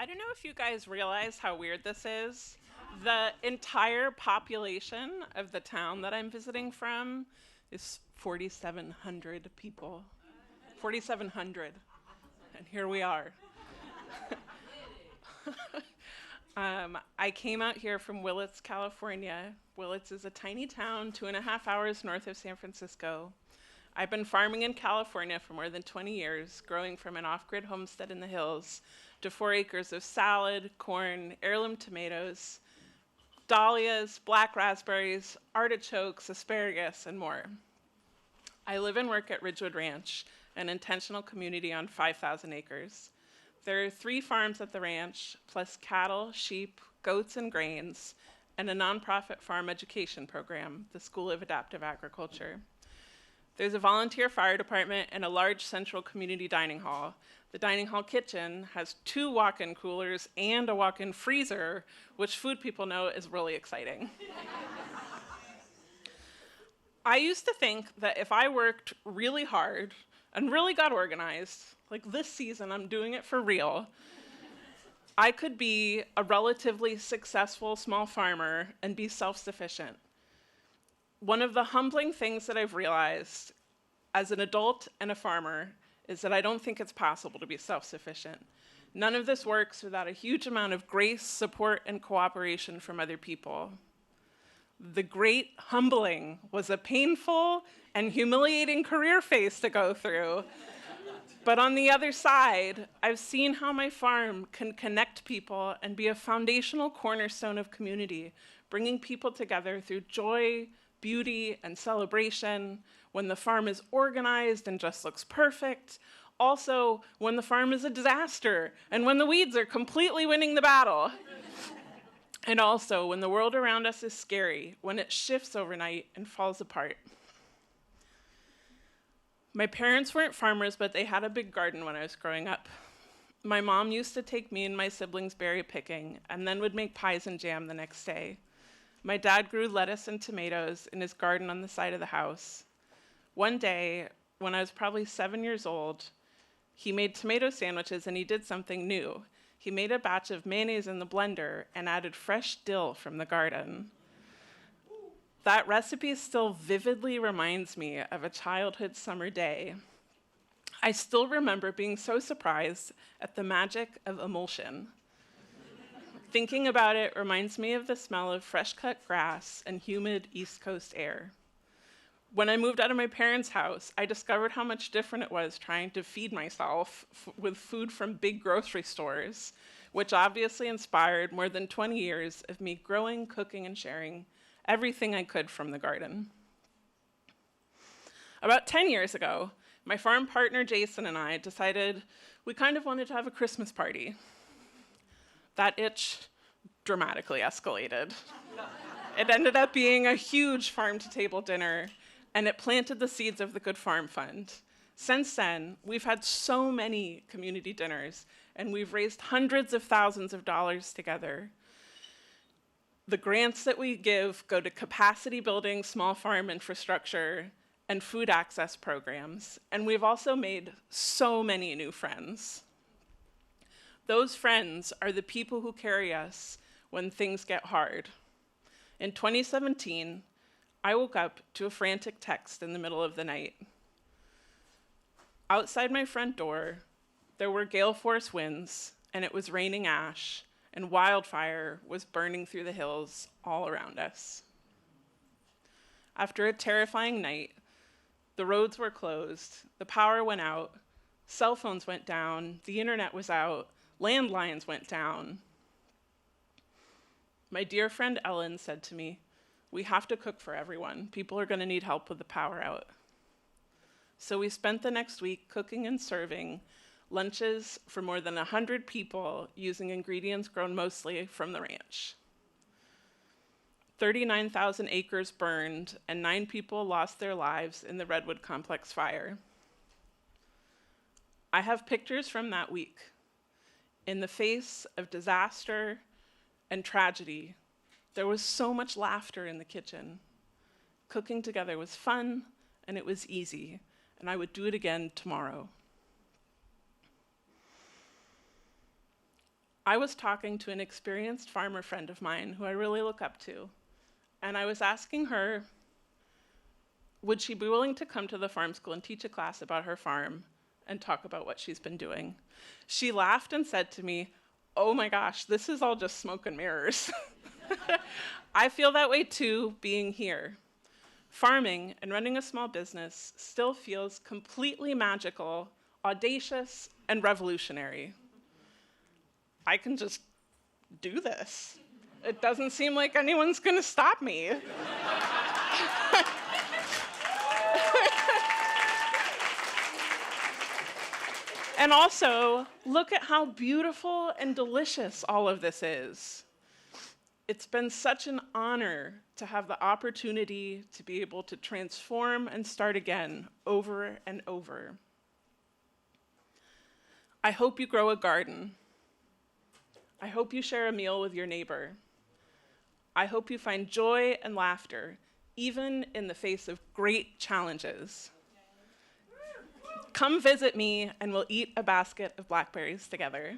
I don't know if you guys realize how weird this is. The entire population of the town that I'm visiting from is 4,700 people. 4,700. And here we are. I came out here from Willits, California. Willits is a tiny town 2.5 hours north of San Francisco. I've been farming in California for more than 20 years, growing from an off-grid homestead in the hills to 4 acres of salad, corn, heirloom tomatoes, dahlias, black raspberries, artichokes, asparagus, and more. I live and work at Ridgewood Ranch, an intentional community on 5,000 acres. There are 3 farms at the ranch, plus cattle, sheep, goats, and grains, and a nonprofit farm education program, the School of Adaptive Agriculture. There's a volunteer fire department and a large central community dining hall. The dining hall kitchen has 2 walk-in coolers and a walk-in freezer, which food people know is really exciting. I used to think that if I worked really hard and really got organized, like this season I'm doing it for real, I could be a relatively successful small farmer and be self-sufficient. One of the humbling things that I've realized as an adult and a farmer is that I don't think it's possible to be self-sufficient. None of this works without a huge amount of grace, support, and cooperation from other people. The great humbling was a painful and humiliating career phase to go through. But on the other side, I've seen how my farm can connect people and be a foundational cornerstone of community, bringing people together through joy, beauty, and celebration, when the farm is organized and just looks perfect, also when the farm is a disaster, and when the weeds are completely winning the battle, and also when the world around us is scary, when it shifts overnight and falls apart. My parents weren't farmers, but they had a big garden when I was growing up. My mom used to take me and my siblings berry picking, and then would make pies and jam the next day. My dad grew lettuce and tomatoes in his garden on the side of the house. One day, when I was probably 7 years old, he made tomato sandwiches and he did something new. He made a batch of mayonnaise in the blender and added fresh dill from the garden. That recipe still vividly reminds me of a childhood summer day. I still remember being so surprised at the magic of emulsion. Thinking about it reminds me of the smell of fresh-cut grass and humid East Coast air. When I moved out of my parents' house, I discovered how much different it was trying to feed myself with food from big grocery stores, which obviously inspired more than 20 years of me growing, cooking, and sharing everything I could from the garden. About 10 years ago, my farm partner Jason and I decided we kind of wanted to have a Christmas party. That itch dramatically escalated. It ended up being a huge farm-to-table dinner, and it planted the seeds of the Good Farm Fund. Since then, we've had so many community dinners, and we've raised hundreds of thousands of dollars together. The grants that we give go to capacity building, small farm infrastructure, and food access programs, and we've also made so many new friends. Those friends are the people who carry us when things get hard. In 2017, I woke up to a frantic text in the middle of the night. Outside my front door, there were gale force winds, and it was raining ash, and wildfire was burning through the hills all around us. After a terrifying night, the roads were closed, the power went out, cell phones went down, the internet was out, landlines went down. My dear friend Ellen said to me, "We have to cook for everyone. People are going to need help with the power out." So we spent the next week cooking and serving lunches for more than 100 people using ingredients grown mostly from the ranch. 39,000 acres burned and 9 people lost their lives in the Redwood Complex fire. I have pictures from that week. In the face of disaster and tragedy, there was so much laughter in the kitchen. Cooking together was fun, and it was easy, and I would do it again tomorrow. I was talking to an experienced farmer friend of mine who I really look up to, and I was asking her, would she be willing to come to the farm school and teach a class about her farm and talk about what she's been doing? She laughed and said to me, "Oh my gosh, this is all just smoke and mirrors." I feel that way too, being here. Farming and running a small business still feels completely magical, audacious, and revolutionary. I can just do this. It doesn't seem like anyone's going to stop me. And also, look at how beautiful and delicious all of this is. It's been such an honor to have the opportunity to be able to transform and start again over and over. I hope you grow a garden. I hope you share a meal with your neighbor. I hope you find joy and laughter, even in the face of great challenges. Come visit me and we'll eat a basket of blackberries together.